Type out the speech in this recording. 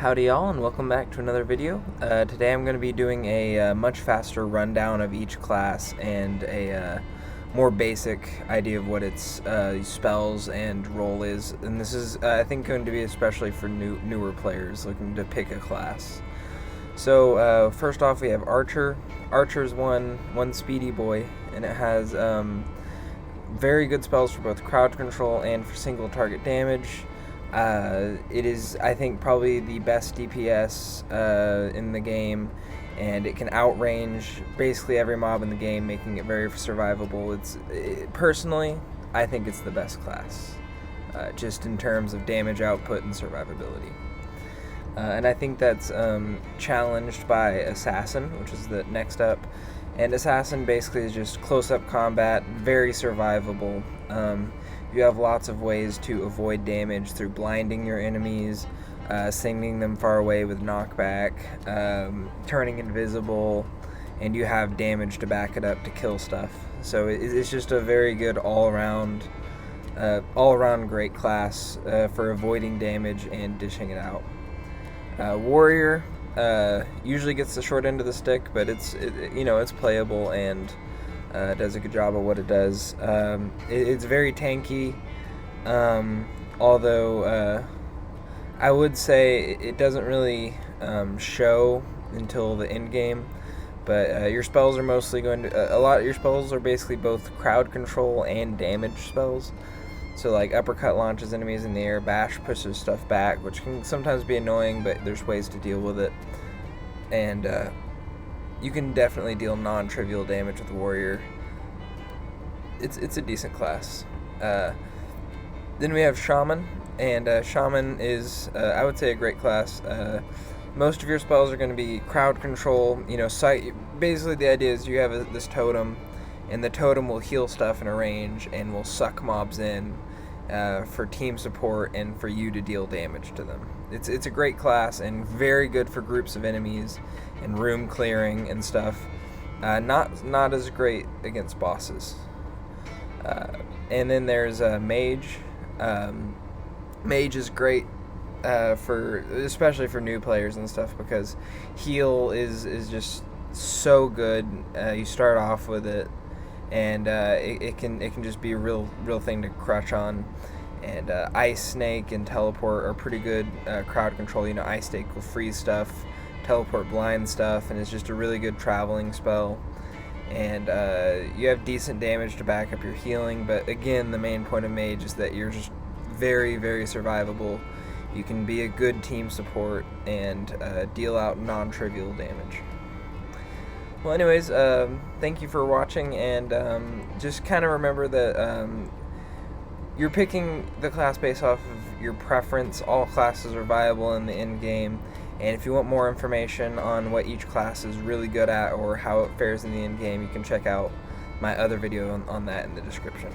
Howdy y'all, and welcome back to another video. Today I'm going to be doing a much faster rundown of each class and a more basic idea of what its spells and role is. And this is, I think, going to be especially for newer players looking to pick a class. So first off, we have Archer. Archer's one speedy boy, and it has very good spells for both crowd control and for single target damage. It is, I think, probably the best DPS in the game, and it can outrange basically every mob in the game, making it very survivable. Personally, I think it's the best class, just in terms of damage output and survivability. And I think that's challenged by Assassin, which is the next up. And Assassin basically is just close-up combat, very survivable. You have lots of ways to avoid damage through blinding your enemies, sending them far away with knockback, turning invisible, and you have damage to back it up to kill stuff. So it's just a very good all-around great class for avoiding damage and dishing it out. Warrior usually gets the short end of the stick, but it's playable and does a good job of what it does. It's very tanky, although I would say it doesn't really show until the end game. But your spells are mostly going to a lot of your spells are basically both crowd control and damage spells. So like uppercut launches enemies in the air, bash pushes stuff back, which can sometimes be annoying, but there's ways to deal with it. And you can definitely deal non-trivial damage with Warrior. It's a decent class. Then we have Shaman, and Shaman is, I would say, a great class. Most of your spells are going to be crowd control. Basically the idea is you have this totem, and the totem will heal stuff in a range and will suck mobs in for team support and for you to deal damage to them. It's a great class and very good for groups of enemies and room clearing and stuff. Not as great against bosses. And then there's Mage. Mage is great especially for new players and stuff, because heal is just so good. You start off with it, and it can just be a real thing to crush on. And Ice Snake and Teleport are pretty good crowd control. Ice Snake will freeze stuff, Teleport blind stuff, and it's just a really good traveling spell. And you have decent damage to back up your healing, but again, the main point of Mage is that you're just very survivable. You can be a good team support and deal out non-trivial damage. Well, anyways, thank you for watching, and just kind of remember that you're picking the class based off of your preference. All classes are viable in the end game, and if you want more information on what each class is really good at or how it fares in the end game, you can check out my other video on that in the description.